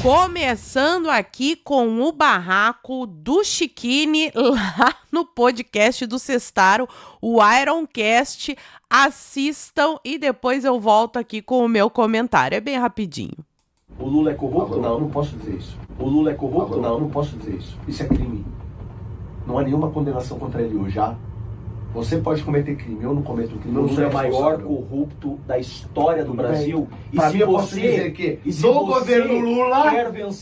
Começando aqui com o barraco do Chiquini lá no podcast do Sestaro, o Ironcast. Assistam e depois eu volto aqui com o meu comentário. É bem rapidinho. O Lula é corrupto? Não, não posso dizer isso. O Lula é corrupto? Não, não posso dizer isso. Isso é crime. Não há nenhuma condenação contra ele hoje, já. Você pode cometer crime, eu não cometo crime. O Lula é o maior corrupto da história do Brasil. Para mim, eu posso dizer que no governo Lula,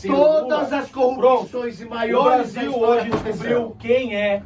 todas as corrupções e maiores o Brasil hoje descobriu quem é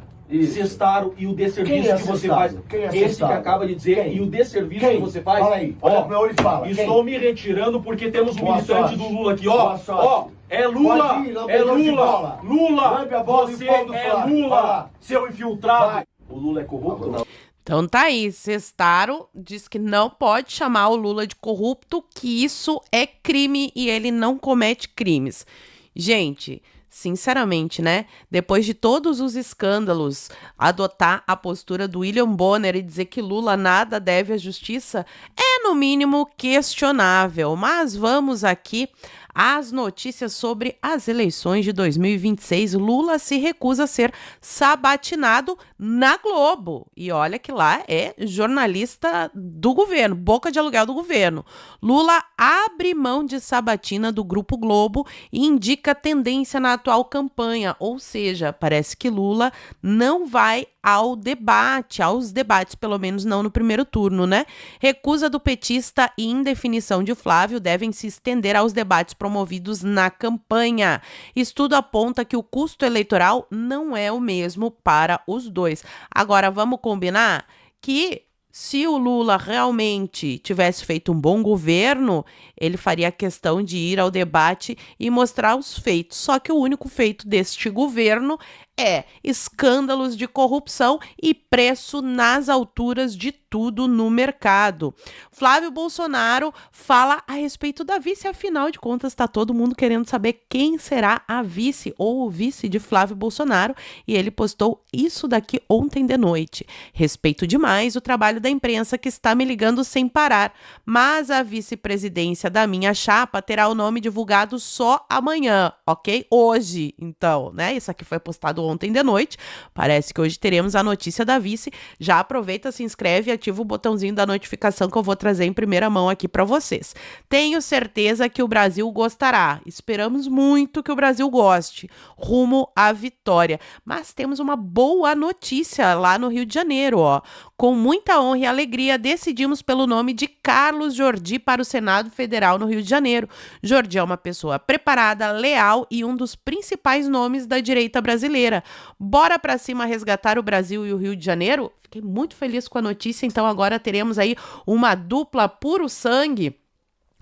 Sestaro e o desserviço que você faz. Esse que acaba de dizer, e o desserviço que você faz. Fala aí, olha pro meu olho e fala. Estou me retirando porque temos um militante do Lula aqui, ó. É Lula, é Lula, Lula, você é Lula, seu infiltrado. O Lula é corrupto? Não. Então tá aí, Sestaro diz que não pode chamar o Lula de corrupto, que isso é crime e ele não comete crimes. Gente, sinceramente, né? Depois de todos os escândalos, adotar a postura do William Bonner e dizer que Lula nada deve à justiça é, no mínimo, questionável. Mas vamos aqui às notícias sobre as eleições de 2026. Lula se recusa a ser sabatinado na Globo. E olha que lá é jornalista do governo, boca de aluguel do governo. Lula abre mão de sabatina do Grupo Globo e indica tendência na atual campanha. Ou seja, parece que Lula não vai aos debates, pelo menos não no primeiro turno, né? Recusa do petista e indefinição de Flávio devem se estender aos debates promovidos na campanha. Estudo aponta que o custo eleitoral não é o mesmo para os dois. Agora, vamos combinar que se o Lula realmente tivesse feito um bom governo, ele faria questão de ir ao debate e mostrar os feitos. Só que o único feito deste governo é escândalos de corrupção e preço nas alturas de tudo no mercado. Flávio Bolsonaro fala a respeito da vice, afinal de contas está todo mundo querendo saber quem será a vice ou o vice de Flávio Bolsonaro, e ele postou isso daqui ontem de noite. Respeito demais o trabalho da imprensa que está me ligando sem parar, mas a vice-presidência da minha chapa terá o nome divulgado só amanhã, ok? Hoje, então, né? Isso aqui foi postado ontem de noite. Parece que hoje teremos a notícia da vice. Já aproveita, se inscreve e ativa o botãozinho da notificação que eu vou trazer em primeira mão aqui para vocês. Tenho certeza que o Brasil gostará. Esperamos muito que o Brasil goste. Rumo à vitória. Mas temos uma boa notícia lá no Rio de Janeiro, ó. Com muita honra e alegria, decidimos pelo nome de Carlos Jordi para o Senado Federal no Rio de Janeiro. Jordi é uma pessoa preparada, leal e um dos principais nomes da direita brasileira. Bora pra cima resgatar o Brasil e o Rio de Janeiro? Fiquei muito feliz com a notícia, então agora teremos aí uma dupla puro sangue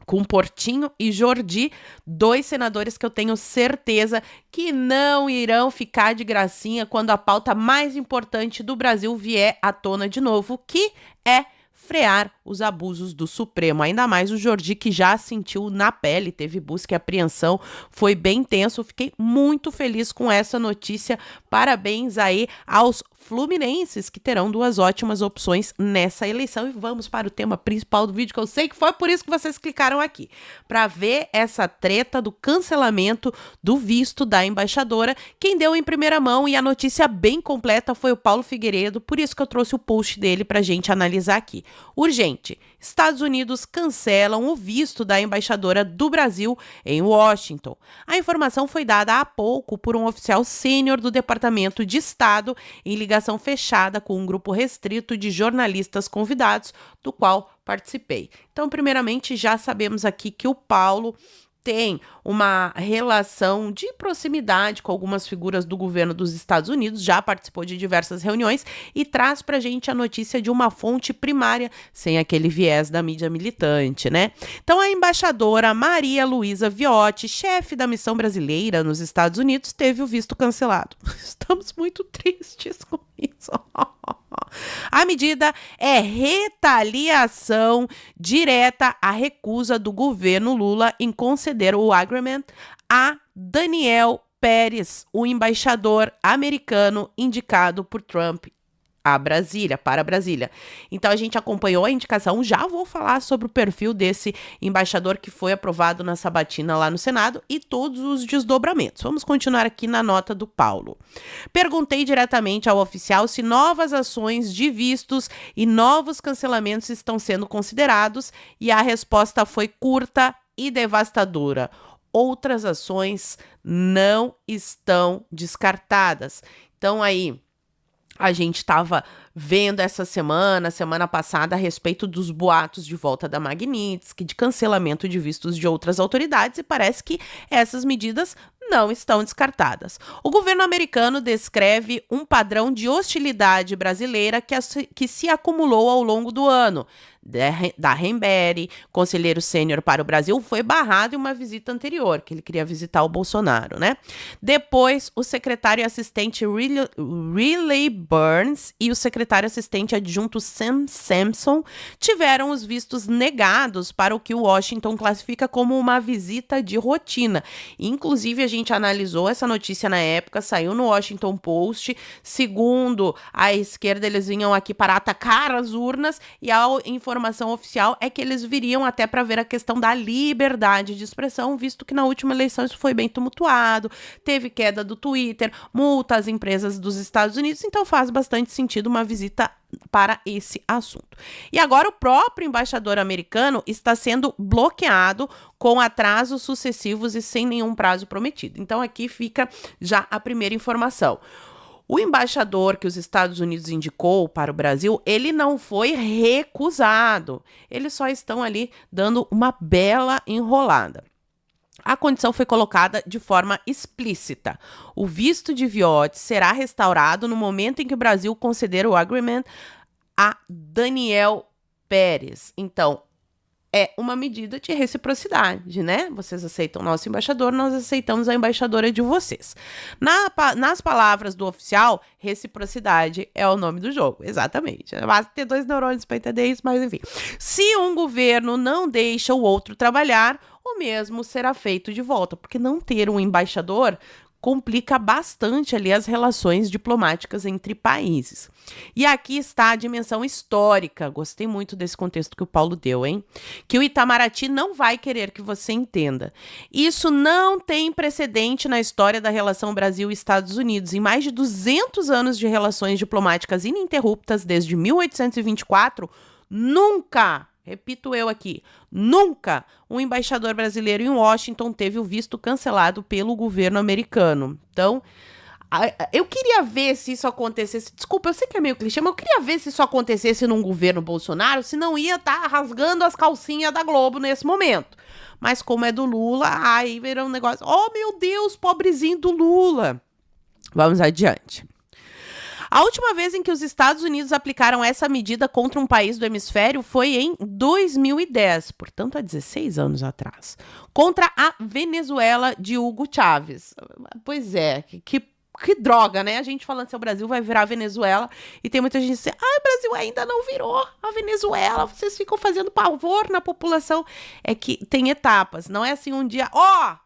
com Portinho e Jordi, dois senadores que eu tenho certeza que não irão ficar de gracinha quando a pauta mais importante do Brasil vier à tona de novo, que é frear os abusos do Supremo. Ainda mais o Jordi, que já sentiu na pele, teve busca e apreensão, foi bem tenso. Fiquei muito feliz com essa notícia. Parabéns aí aos fluminenses, que terão duas ótimas opções nessa eleição. E vamos para o tema principal do vídeo, que eu sei que foi por isso que vocês clicaram aqui, para ver essa treta do cancelamento do visto da embaixadora. Quem deu em primeira mão e a notícia bem completa foi o Paulo Figueiredo, por isso que eu trouxe o post dele para a gente analisar aqui. Urgente: Estados Unidos cancelam o visto da embaixadora do Brasil em Washington. A informação foi dada há pouco por um oficial sênior do Departamento de Estado em ligação fechada com um grupo restrito de jornalistas convidados, do qual participei. Então, primeiramente, já sabemos aqui que o Paulo tem uma relação de proximidade com algumas figuras do governo dos Estados Unidos, já participou de diversas reuniões e traz pra gente a notícia de uma fonte primária, sem aquele viés da mídia militante, né? Então, a embaixadora Maria Luísa Viotti, chefe da missão brasileira nos Estados Unidos, teve o visto cancelado. Estamos muito tristes com isso. A medida é retaliação direta à recusa do governo Lula em conceder o agreement a Daniel Pérez, o embaixador americano indicado por Trump a Brasília, para Brasília. Então a gente acompanhou a indicação, já vou falar sobre o perfil desse embaixador que foi aprovado na sabatina lá no Senado e todos os desdobramentos. Vamos continuar aqui na nota do Paulo. Perguntei diretamente ao oficial se novas ações de vistos e novos cancelamentos estão sendo considerados e a resposta foi curta e devastadora. Outras ações não estão descartadas. Então aí a gente estava vendo essa semana passada, a respeito dos boatos de volta da Magnitsky, de cancelamento de vistos de outras autoridades, e parece que essas medidas não estão descartadas. O governo americano descreve um padrão de hostilidade brasileira que se acumulou ao longo do ano. Darrenberry, conselheiro sênior para o Brasil, foi barrado em uma visita anterior, que ele queria visitar o Bolsonaro, né? Depois, o secretário assistente Riley Burns e o secretário assistente adjunto Sam Sampson tiveram os vistos negados para o que o Washington classifica como uma visita de rotina. Inclusive, a gente analisou essa notícia na época, saiu no Washington Post. Segundo a esquerda, eles vinham aqui para atacar as urnas, e a informação oficial é que eles viriam até para ver a questão da liberdade de expressão, visto que na última eleição isso foi bem tumultuado, teve queda do Twitter, multa às empresas dos Estados Unidos, então faz bastante sentido uma visita para esse assunto. E agora o próprio embaixador americano está sendo bloqueado com atrasos sucessivos e sem nenhum prazo prometido. Então aqui fica já a primeira informação. O embaixador que os Estados Unidos indicou para o Brasil, ele não foi recusado. Eles só estão ali dando uma bela enrolada. A condição foi colocada de forma explícita. O visto de Viotti será restaurado no momento em que o Brasil conceder o agreement a Daniel Pérez. Então, é uma medida de reciprocidade, né? Vocês aceitam o nosso embaixador, nós aceitamos a embaixadora de vocês. Nas palavras do oficial, reciprocidade é o nome do jogo, exatamente. Basta ter 2 neurônios para entender isso, mas enfim. Se um governo não deixa o outro trabalhar, o mesmo será feito de volta, porque não ter um embaixador complica bastante ali as relações diplomáticas entre países. E aqui está a dimensão histórica, gostei muito desse contexto que o Paulo deu, hein? Que o Itamaraty não vai querer que você entenda. Isso não tem precedente na história da relação Brasil e Estados Unidos. Em mais de 200 anos de relações diplomáticas ininterruptas desde 1824, nunca, repito eu aqui, nunca um embaixador brasileiro em Washington teve o visto cancelado pelo governo americano. Então, eu queria ver se isso acontecesse. Desculpa, eu sei que é meio clichê, mas eu queria ver se isso acontecesse num governo Bolsonaro, se não ia estar rasgando as calcinhas da Globo nesse momento. Mas como é do Lula, aí virou um negócio, oh meu Deus, pobrezinho do Lula. Vamos adiante. A última vez em que os Estados Unidos aplicaram essa medida contra um país do hemisfério foi em 2010, portanto há 16 anos atrás, contra a Venezuela de Hugo Chávez. Pois é, que droga, né? A gente falando que o Brasil vai virar a Venezuela e tem muita gente dizendo, o Brasil ainda não virou a Venezuela, vocês ficam fazendo pavor na população. É que tem etapas, não é assim um dia,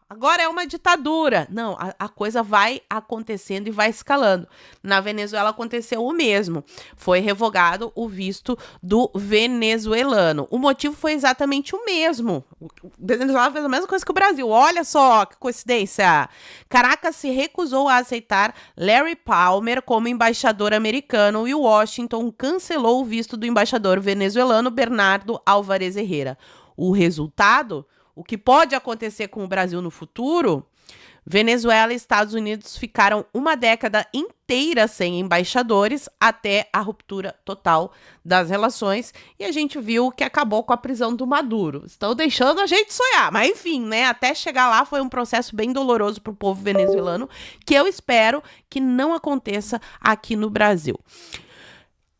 agora é uma ditadura. Não, a coisa vai acontecendo e vai escalando. Na Venezuela aconteceu o mesmo. Foi revogado o visto do venezuelano. O motivo foi exatamente o mesmo. O Venezuela fez a mesma coisa que o Brasil. Olha só que coincidência. Caracas se recusou a aceitar Larry Palmer como embaixador americano e Washington cancelou o visto do embaixador venezuelano Bernardo Álvarez Herrera. O resultado? O que pode acontecer com o Brasil no futuro? Venezuela e Estados Unidos ficaram uma década inteira sem embaixadores até a ruptura total das relações e a gente viu que acabou com a prisão do Maduro. Estão deixando a gente sonhar, mas enfim, né? Até chegar lá foi um processo bem doloroso para o povo venezuelano que eu espero que não aconteça aqui no Brasil.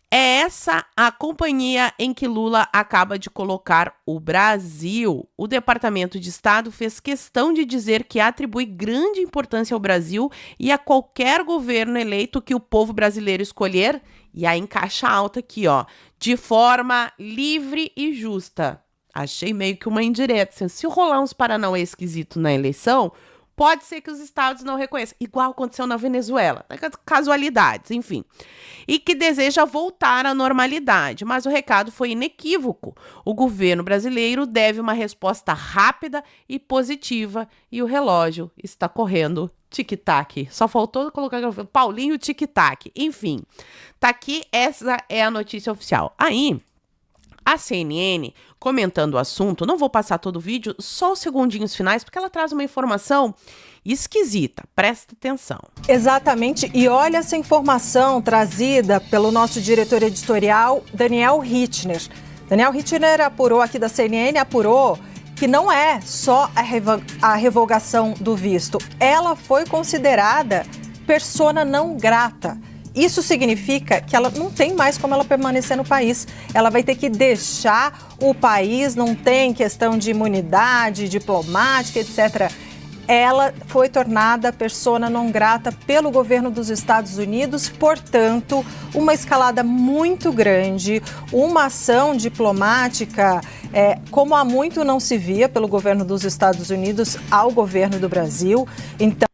É essa a companhia em que Lula acaba de colocar o Brasil. O Departamento de Estado fez questão de dizer que atribui grande importância ao Brasil e a qualquer governo eleito que o povo brasileiro escolher, e aí em caixa alta aqui, de forma livre e justa. Achei meio que uma indireta. Se rolar uns paranauê esquisito na eleição, Pode ser que os estados não reconheçam, igual aconteceu na Venezuela, casualidades, enfim. E que deseja voltar à normalidade, mas o recado foi inequívoco. O governo brasileiro deve uma resposta rápida e positiva e o relógio está correndo tic-tac. Só faltou colocar Paulinho tic-tac. Enfim, tá aqui, essa é a notícia oficial. Aí, a CNN, comentando o assunto, não vou passar todo o vídeo, só os segundinhos finais, porque ela traz uma informação esquisita. Presta atenção. Exatamente. E olha essa informação trazida pelo nosso diretor editorial, Daniel Hittner. Daniel Hittner apurou aqui da CNN, apurou que não é só a revogação do visto. Ela foi considerada persona não grata. Isso significa que ela não tem mais como ela permanecer no país. Ela vai ter que deixar o país, não tem questão de imunidade diplomática, etc. Ela foi tornada persona não grata pelo governo dos Estados Unidos, portanto, uma escalada muito grande, uma ação diplomática como há muito não se via pelo governo dos Estados Unidos ao governo do Brasil. Então,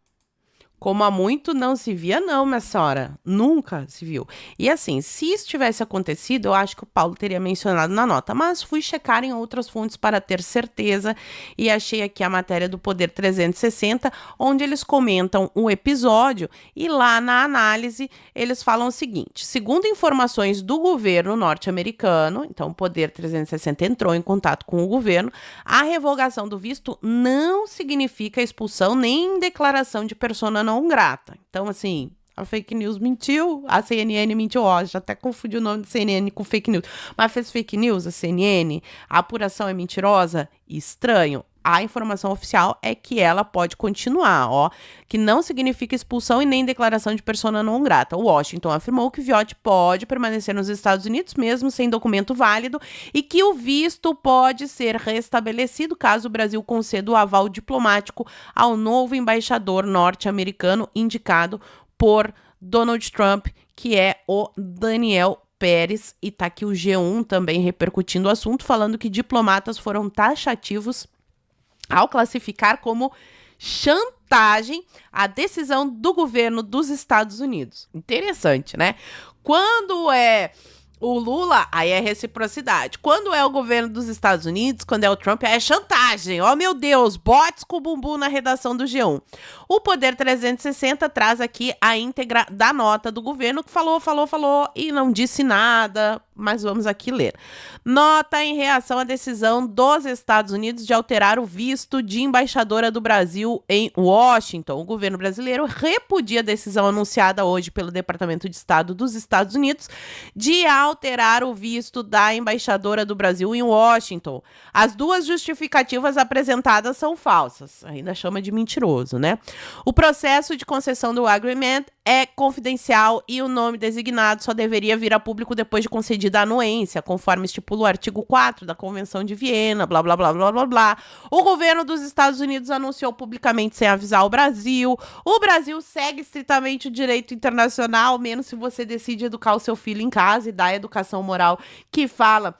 como há muito não se via, não, minha senhora. Nunca se viu. E assim, se isso tivesse acontecido, eu acho que o Paulo teria mencionado na nota. Mas fui checar em outras fontes para ter certeza e achei aqui a matéria do Poder 360, onde eles comentam o episódio e lá na análise eles falam o seguinte: segundo informações do governo norte-americano, então o Poder 360 entrou em contato com o governo, a revogação do visto não significa expulsão nem declaração de persona não grata. Então, assim, a fake news mentiu, a CNN mentiu, já até confundi o nome da CNN com fake news. Mas fez fake news a CNN? A apuração é mentirosa? Estranho. A informação oficial é que ela pode continuar, que não significa expulsão e nem declaração de persona não grata. O Washington afirmou que o Viotti pode permanecer nos Estados Unidos mesmo sem documento válido e que o visto pode ser restabelecido caso o Brasil conceda o aval diplomático ao novo embaixador norte-americano indicado por Donald Trump, que é o Daniel Pérez. E tá aqui o G1 também repercutindo o assunto, falando que diplomatas foram taxativos ao classificar como chantagem a decisão do governo dos Estados Unidos. Interessante, né? Quando é o Lula, aí é reciprocidade. Quando é o governo dos Estados Unidos, quando é o Trump, é chantagem. Oh, meu Deus, bots com o bumbum na redação do G1. O Poder 360 traz aqui a íntegra da nota do governo, que falou e não disse nada, mas vamos aqui ler. Nota em reação à decisão dos Estados Unidos de alterar o visto de embaixadora do Brasil em Washington. O governo brasileiro repudia a decisão anunciada hoje pelo Departamento de Estado dos Estados Unidos de alterar o visto da embaixadora do Brasil em Washington. As duas justificativas apresentadas são falsas. Ainda chama de mentiroso, né? O processo de concessão do agreement é confidencial e o nome designado só deveria vir a público depois de concedida a anuência, conforme estipula o artigo 4 da Convenção de Viena, blá, blá, blá, blá, blá, blá. O governo dos Estados Unidos anunciou publicamente sem avisar o Brasil. O Brasil segue estritamente o direito internacional, menos se você decide educar o seu filho em casa e dar a educação moral que fala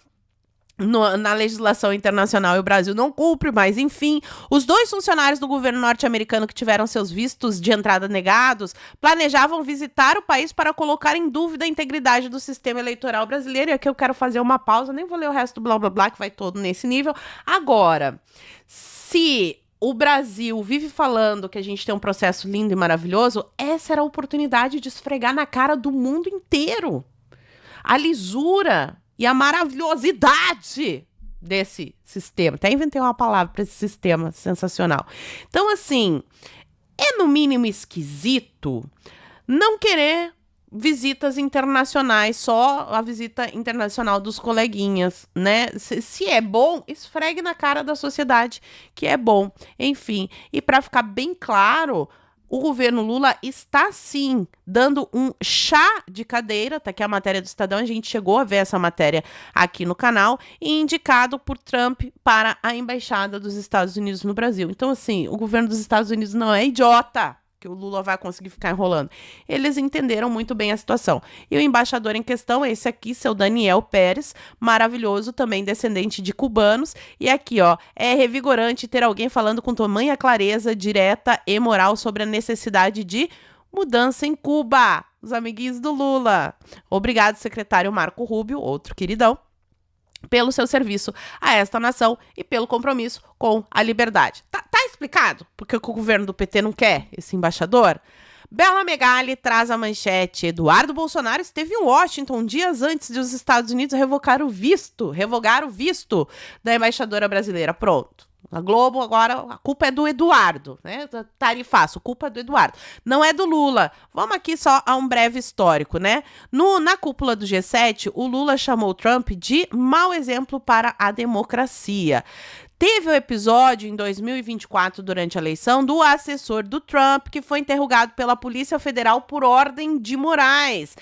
na legislação internacional, e o Brasil não cumpre, mas enfim, os dois funcionários do governo norte-americano que tiveram seus vistos de entrada negados planejavam visitar o país para colocar em dúvida a integridade do sistema eleitoral brasileiro. E aqui eu quero fazer uma pausa, nem vou ler o resto do blá blá blá, que vai todo nesse nível. Agora, se o Brasil vive falando que a gente tem um processo lindo e maravilhoso, essa era a oportunidade de esfregar na cara do mundo inteiro a lisura e a maravilhosidade desse sistema. Até inventei uma palavra para esse sistema sensacional. Então, assim, é no mínimo esquisito não querer visitas internacionais, só a visita internacional dos coleguinhas, né? Se é bom, esfregue na cara da sociedade que é bom. Enfim, e para ficar bem claro, o governo Lula está, sim, dando um chá de cadeira, tá aqui a matéria do Estadão, a gente chegou a ver essa matéria aqui no canal, e indicado por Trump para a Embaixada dos Estados Unidos no Brasil. Então, assim, o governo dos Estados Unidos não é idiota. que o Lula vai conseguir ficar enrolando. Eles entenderam muito bem a situação. E o embaixador em questão é esse aqui, seu Daniel Pérez, maravilhoso, também descendente de cubanos. E aqui, ó, é revigorante ter alguém falando com tamanha clareza, direta e moral sobre a necessidade de mudança em Cuba. Os amiguinhos do Lula. Obrigado, secretário Marco Rubio, outro queridão, pelo seu serviço a esta nação e pelo compromisso com a liberdade. Tá explicado porque o governo do PT não quer esse embaixador? Bela Megali traz a manchete. Eduardo Bolsonaro esteve em Washington dias antes de os Estados Unidos revogar o visto da embaixadora brasileira. Pronto. A Globo agora, a culpa é do Eduardo, né? Tarifaço, culpa é do Eduardo. Não é do Lula. Vamos aqui só a um breve histórico, né? Na cúpula do G7, o Lula chamou o Trump de mau exemplo para a democracia. Teve o episódio em 2024, durante a eleição, do assessor do Trump, que foi interrogado pela Polícia Federal por ordem de Moraes.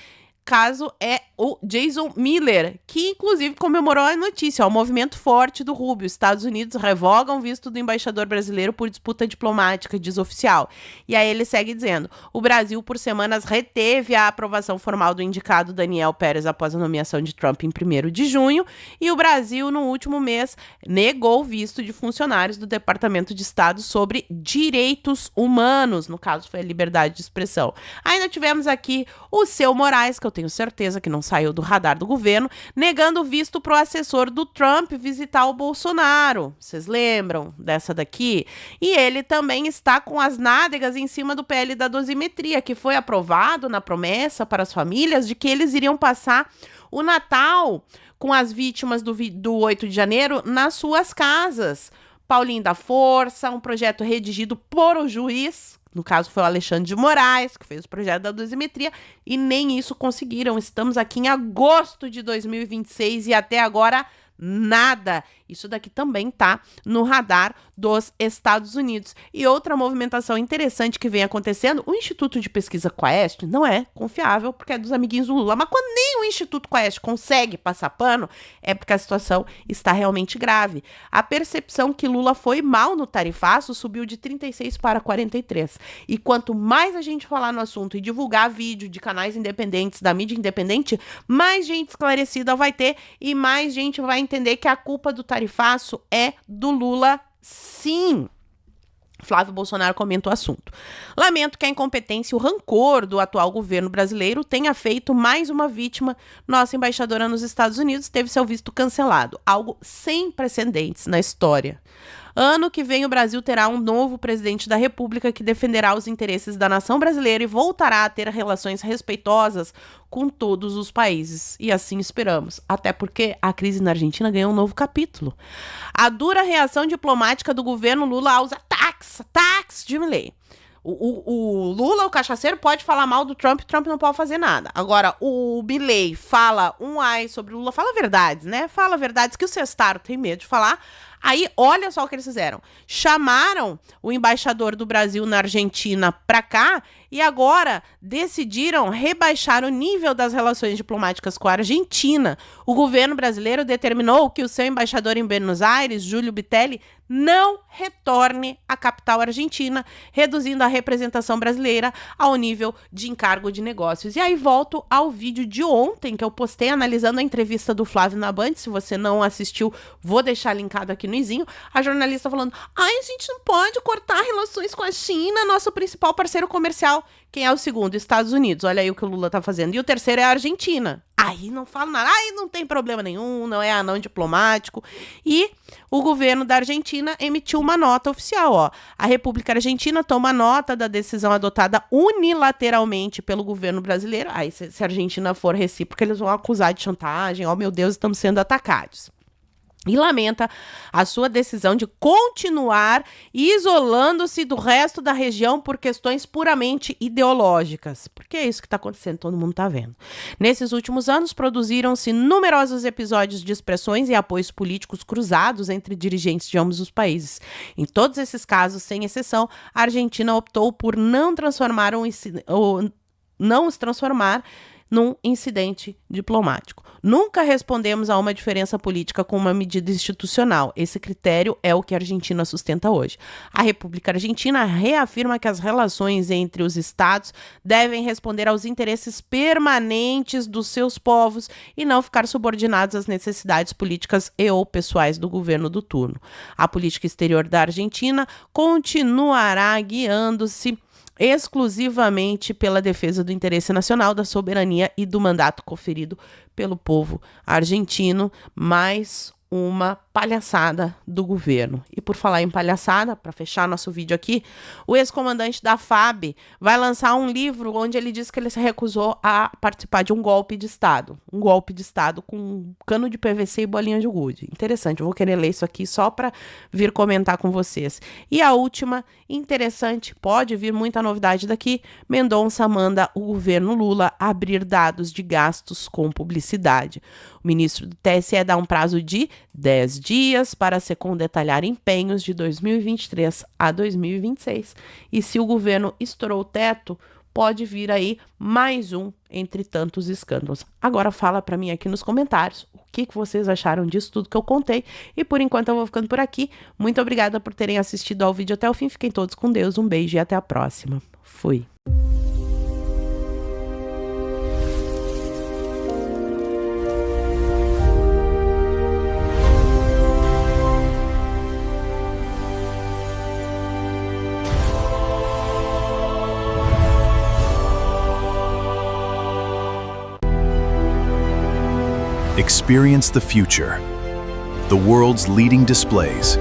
Caso é o Jason Miller, que inclusive comemorou a notícia, o movimento forte do Rubio. Estados Unidos revogam o visto do embaixador brasileiro por disputa diplomática, diz oficial. E aí ele segue dizendo, o Brasil por semanas reteve a aprovação formal do indicado Daniel Pérez após a nomeação de Trump em 1º de junho, e o Brasil no último mês negou o visto de funcionários do Departamento de Estado sobre direitos humanos, no caso foi a liberdade de expressão. Ainda tivemos aqui o seu Moraes, que eu tenho certeza que não saiu do radar do governo, negando visto para o assessor do Trump visitar o Bolsonaro. Vocês lembram dessa daqui? E ele também está com as nádegas em cima do PL da dosimetria, que foi aprovado na promessa para as famílias de que eles iriam passar o Natal com as vítimas do 8 de janeiro nas suas casas. Paulinho da Força, um projeto redigido por o juiz, no caso foi o Alexandre de Moraes, que fez o projeto da dosimetria, e nem isso conseguiram. Estamos aqui em agosto de 2026 e até agora nada. Isso daqui também tá no radar dos Estados Unidos. E outra movimentação interessante que vem acontecendo, o Instituto de Pesquisa Quaest não é confiável porque é dos amiguinhos do Lula, mas quando nem o Instituto Quaest consegue passar pano, é porque a situação está realmente grave. A percepção que Lula foi mal no tarifaço subiu de 36 para 43. E quanto mais a gente falar no assunto e divulgar vídeo de canais independentes, da mídia independente, mais gente esclarecida vai ter e mais gente vai entender que a culpa do tarifaço é do Lula, sim. Flávio Bolsonaro comenta o assunto. Lamento que a incompetência e o rancor do atual governo brasileiro tenha feito mais uma vítima. Nossa embaixadora nos Estados Unidos teve seu visto cancelado, algo sem precedentes na história. Ano que vem o Brasil terá um novo presidente da República que defenderá os interesses da nação brasileira e voltará a ter relações respeitosas com todos os países. E assim esperamos, até porque a crise na Argentina ganhou um novo capítulo. A dura reação diplomática do governo Lula aos ataques de Milei. O Lula, o cachaceiro, pode falar mal do Trump, Trump não pode fazer nada. Agora, o Milei fala sobre o Lula, fala verdades, né? Fala verdades que o Sestaro tem medo de falar. Aí, olha só o que eles fizeram. Chamaram o embaixador do Brasil na Argentina pra cá e agora decidiram rebaixar o nível das relações diplomáticas com a Argentina. O governo brasileiro determinou que o seu embaixador em Buenos Aires, Júlio Bitelli, não retorne à capital argentina, reduzindo a representação brasileira ao nível de encargo de negócios. E aí volto ao vídeo de ontem que eu postei analisando a entrevista do Flávio na Band. Se você não assistiu, vou deixar linkado aqui no izinho. A jornalista falando, a gente não pode cortar relações com a China, nosso principal parceiro comercial. Quem é o segundo? Estados Unidos. Olha aí o que o Lula tá fazendo. E o terceiro é a Argentina. Aí não falo nada. Aí não tem problema nenhum, não é anão diplomático. E o governo da Argentina emitiu uma nota oficial, ó. A República Argentina toma nota da decisão adotada unilateralmente pelo governo brasileiro. Aí se a Argentina for recíproca, eles vão acusar de chantagem. Ó, meu Deus, estamos sendo atacados. E lamenta a sua decisão de continuar isolando-se do resto da região por questões puramente ideológicas. Porque é isso que está acontecendo, todo mundo está vendo. Nesses últimos anos, produziram-se numerosos episódios de expressões e apoios políticos cruzados entre dirigentes de ambos os países. Em todos esses casos, sem exceção, a Argentina optou por não os transformar num incidente diplomático. Nunca respondemos a uma diferença política com uma medida institucional. Esse critério é o que a Argentina sustenta hoje. A República Argentina reafirma que as relações entre os estados devem responder aos interesses permanentes dos seus povos e não ficar subordinados às necessidades políticas e ou pessoais do governo do turno. A política exterior da Argentina continuará guiando-se exclusivamente pela defesa do interesse nacional, da soberania e do mandato conferido pelo povo argentino, mais uma palhaçada do governo. E por falar em palhaçada, para fechar nosso vídeo aqui, o ex-comandante da FAB vai lançar um livro onde ele diz que ele se recusou a participar de um golpe de Estado. Um golpe de Estado com cano de PVC e bolinha de gude. Interessante, eu vou querer ler isso aqui só para vir comentar com vocês. E a última, interessante, pode vir muita novidade daqui, Mendonça manda o governo Lula abrir dados de gastos com publicidade. O ministro do TSE dá um prazo de 10 dias para a SECOM detalhar empenhos de 2023 a 2026. E se o governo estourou o teto, pode vir aí mais um entre tantos escândalos. Agora fala para mim aqui nos comentários o que vocês acharam disso tudo que eu contei. E por enquanto eu vou ficando por aqui. Muito obrigada por terem assistido ao vídeo até o fim. Fiquem todos com Deus. Um beijo e até a próxima. Fui. Experience the future. The world's leading displays,